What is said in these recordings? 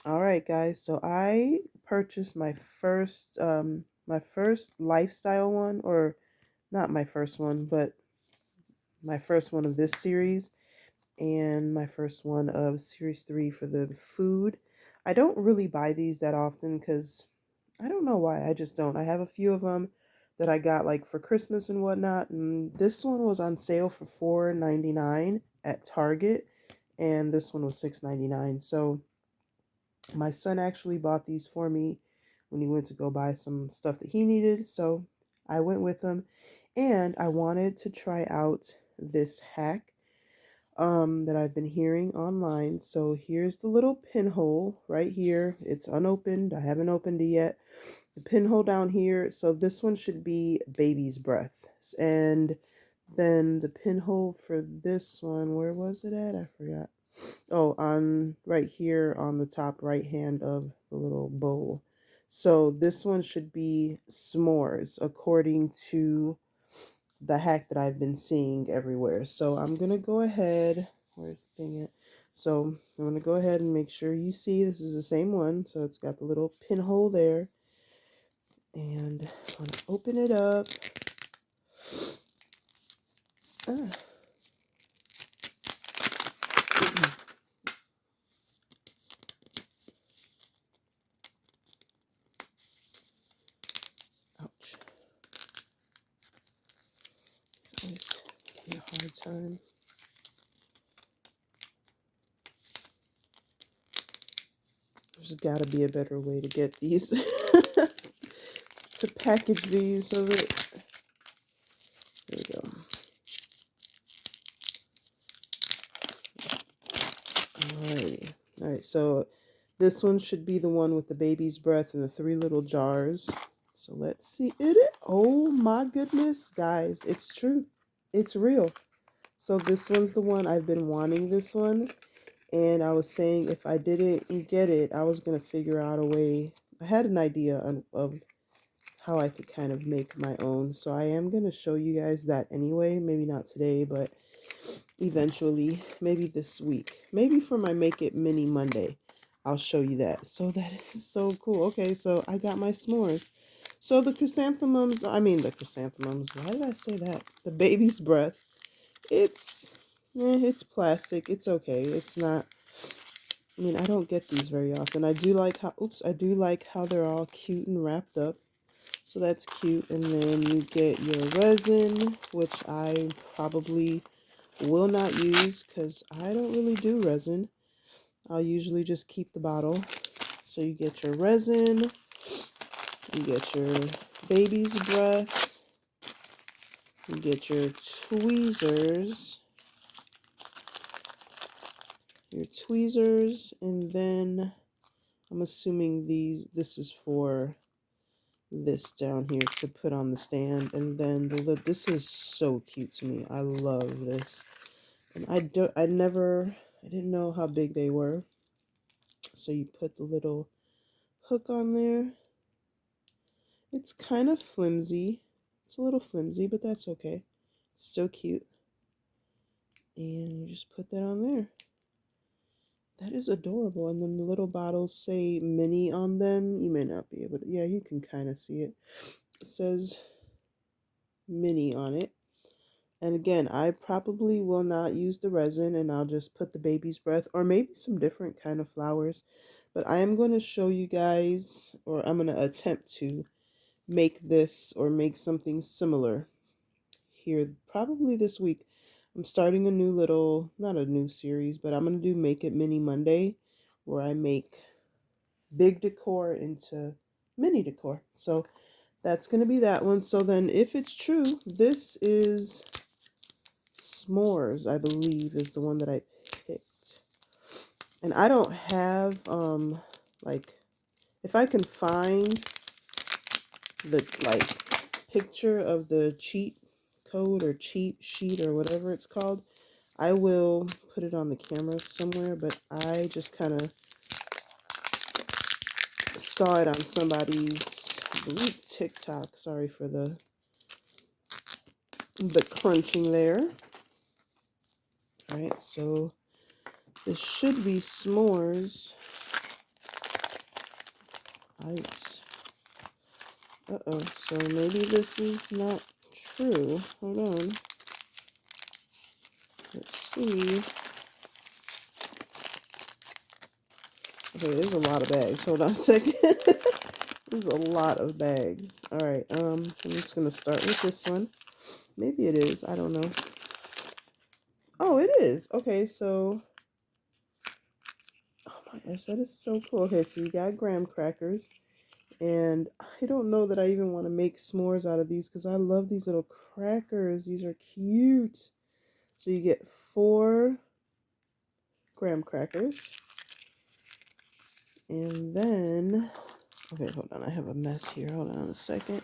All right, guys. So I purchased my first lifestyle one, or not my first one, but my first one of this series, and my first one of series 3 for the food. I don't really buy these that often because I don't know why. I just don't. I have a few of them that I got like for Christmas and whatnot, and this one was on sale for $4.99 at Target, and this one was $6.99. So my son actually bought these for me when he went to go buy some stuff that he needed. So I went with him, and I wanted to try out this hack that I've been hearing online. So here's the little pinhole right here. It's unopened. I haven't opened it yet. The pinhole down here. So this one should be baby's breath. And then the pinhole for this one, where was it at? I forgot. Oh, on right here on the top right hand of the little bowl. So this one should be s'mores according to the hack that I've been seeing everywhere. So I'm gonna go ahead. Where's the thing at? So I'm gonna go ahead and make sure you see this is the same one. So it's got the little pinhole there, and I'm gonna open it up. Ah. Ouch! It's always giving me a hard time. There's got to be a better way to get these to package these so that there we go. All right, so this one should be the one with the baby's breath and the 3 little jars. So let's see it. Oh my goodness, guys, it's true. It's real. So this one's the one I've been wanting, this one, and I was saying if I didn't get it, I was gonna figure out a way. I had an idea of how I could kind of make my own. So I am gonna show you guys that anyway. Maybe not today, but eventually, maybe this week, maybe for my Make It Mini Monday, I'll show you that. So that is so cool. Okay, so I got my s'mores. So the chrysanthemums, the chrysanthemums, why did I say that? The baby's breath, it's, it's plastic. It's okay. It's not, I don't get these very often. I do like how they're all cute and wrapped up. So that's cute. And then you get your resin, which I probably will not use because I don't really do resin. I'll usually just keep the bottle. So you get your resin, you get your baby's breath, you get your tweezers, and then I'm assuming this is for this down here to put on the stand, and then the lid. This is so cute to me. I love this. And I didn't know how big they were. So you put the little hook on there. It's kind of flimsy. It's a little flimsy, but that's okay. It's still cute. And you just put that on there. That is adorable. And then the little bottles say mini on them. You may not be able to, yeah, you can kind of see it. It says mini on it. And again, I probably will not use the resin, and I'll just put the baby's breath or maybe some different kind of flowers. But I am going to show you guys, or I'm going to attempt to make this or make something similar here probably this week. I'm starting a new little, not a new series, but I'm going to do Make It Mini Monday, where I make big decor into mini decor. So that's going to be that one. So then if it's true, this is s'mores, I believe, is the one that I picked. And I don't have like, if I can find the picture of the cheat code or cheat sheet or whatever it's called, I will put it on the camera somewhere. But I just kind of saw it on somebody's, I believe, TikTok. Sorry for the crunching there. All right, so this should be s'mores. Ice. Uh-oh. So maybe this is not true. Hold on. Let's see. Okay, there's a lot of bags. Hold on a second. There's a lot of bags. All right. I'm just gonna start with this one. Maybe it is. I don't know. Oh, it is. Okay, so. Oh my gosh, that is so cool. Okay, so you got graham crackers, and I don't know that I even want to make s'mores out of these because I love these little crackers. These are cute. So you get 4 graham crackers, and then, okay, hold on. I have a mess here. Hold on a second.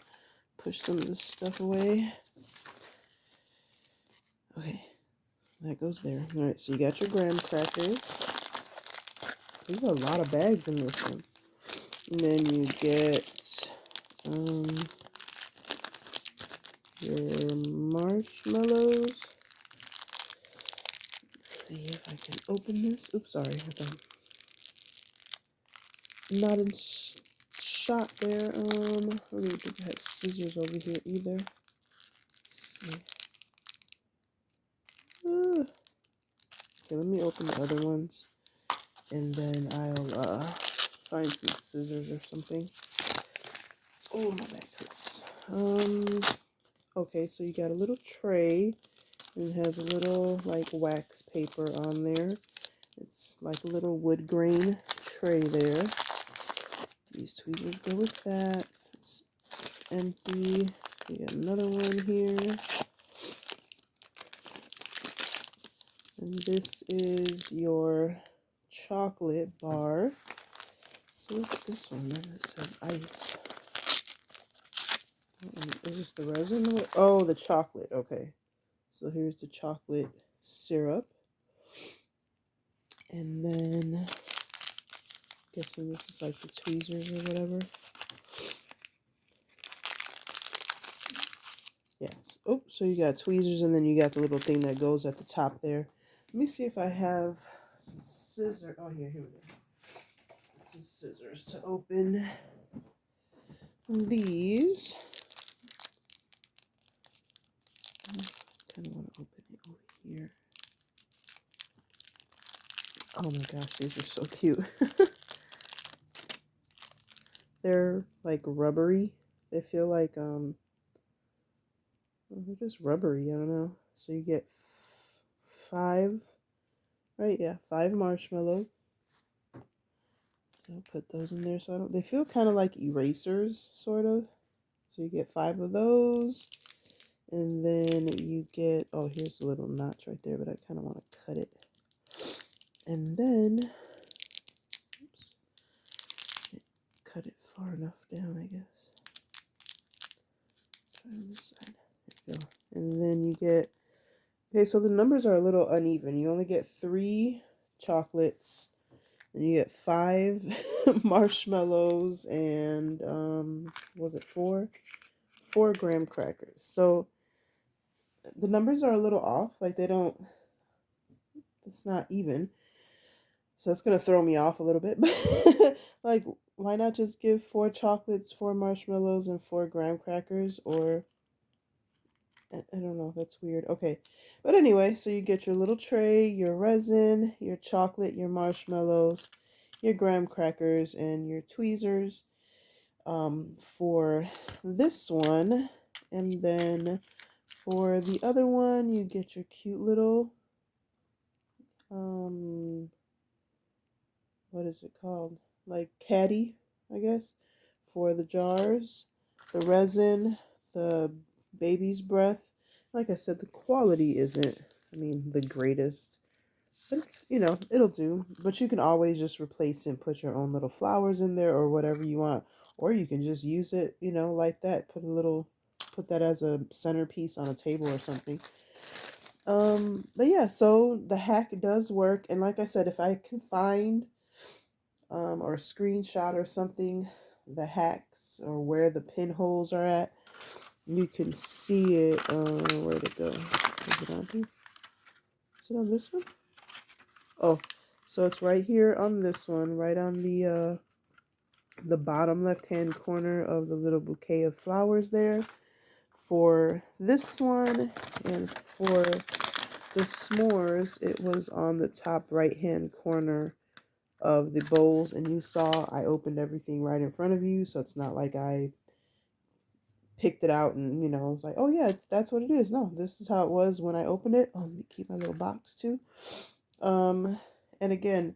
Push some of this stuff away. Okay, that goes there. All right, so you got your graham crackers. There's a lot of bags in this one. And then you get your marshmallows. Let's see if I can open this. Oops, sorry. I'm not in shot there. I don't even think I have scissors over here either. Let's see. Okay, let me open the other ones, and then I'll find some scissors or something. Oh, my back hurts. Okay, so you got a little tray, and it has a little like wax paper on there. It's like a little wood grain tray there. These tweezers go with that. It's empty. You got another one here. And this is your chocolate bar. So what's this one? It says ice. Is this the resin? Oh, the chocolate. Okay. So here's the chocolate syrup. And then, guessing this is like the tweezers or whatever. Yes. Oh, so you got tweezers, and then you got the little thing that goes at the top there. Let me see if I have some scissors. Oh, here we go. Some scissors to open these. I kind of want to open it over here. Oh my gosh, these are so cute. They're like rubbery. They feel like they're just rubbery. I don't know. So you get 5, right? Yeah, 5 marshmallows. So I'll put those in there. So they feel kind of like erasers, sort of. So you get 5 of those, and then you get, oh, here's the little notch right there, but I kind of want to cut it. And then, oops, cut it far enough down, I guess. Try on this side. There you go. And then you get, okay, so the numbers are a little uneven. You only get 3 chocolates, and you get 5 marshmallows, and was it 4? 4 graham crackers. So the numbers are a little off. Like they don't, it's not even. So that's going to throw me off a little bit. But like, why not just give 4 chocolates, 4 marshmallows, and 4 graham crackers? Or, I don't know. That's weird. Okay. But anyway, so you get your little tray, your resin, your chocolate, your marshmallows, your graham crackers, and your tweezers for this one. And then for the other one, you get your cute little, what is it called? Like caddy, I guess, for the jars, the resin, the baby's breath. Like I said, the quality isn't, I mean, the greatest. But it's, you know, it'll do. But you can always just replace it and put your own little flowers in there or whatever you want. Or you can just use it, you know, like that. Put that as a centerpiece on a table or something. But yeah, so the hack does work. And like I said, if I can find or screenshot or something, the hacks or where the pinholes are at, you can see it. Where'd it go? Is it on here? Is it on this one? Oh, so it's right here on this one, right on the the bottom left hand corner of the little bouquet of flowers there. For this one and for the s'mores, it was on the top right hand corner of the bowls, and you saw I opened everything right in front of you, so it's not like I picked it out and was like, oh yeah, that's what it is. No, this is how it was when I opened it. Let me keep my little box too. And again,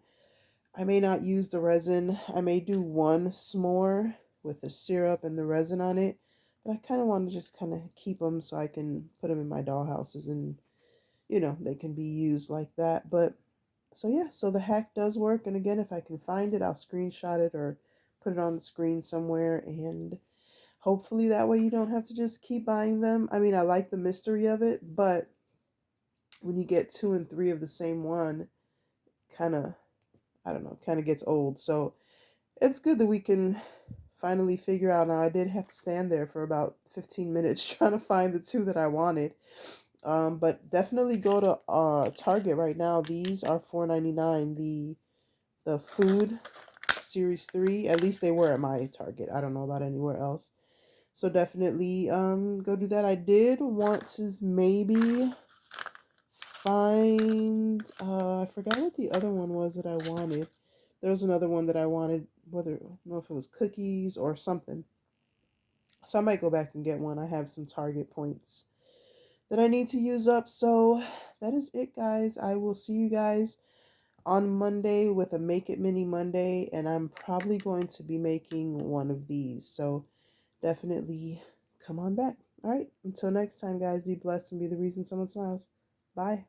I may not use the resin. I may do one s'more with the syrup and the resin on it, but I kind of want to just kind of keep them so I can put them in my dollhouses, and they can be used like that. But so yeah, so the hack does work, and again, if I can find it, I'll screenshot it or put it on the screen somewhere, and hopefully that way you don't have to just keep buying them. I mean, I like the mystery of it, but when you get 2 and 3 of the same one, kind of, I don't know, kind of gets old. So it's good that we can finally figure out. Now, I did have to stand there for about 15 minutes trying to find the 2 that I wanted. But definitely go to Target right now. These are $4.99. The food series 3, at least they were at my Target. I don't know about anywhere else. So definitely go do that. I did want to maybe find I forgot what the other one was that I wanted. There was another one that I wanted, whether I don't know if it was cookies or something. So I might go back and get one. I have some Target points that I need to use up. So that is it, guys. I will see you guys on Monday with a Make It Mini Monday, and I'm probably going to be making one of these. So definitely come on back. All right. Until next time, guys, be blessed and be the reason someone smiles. Bye.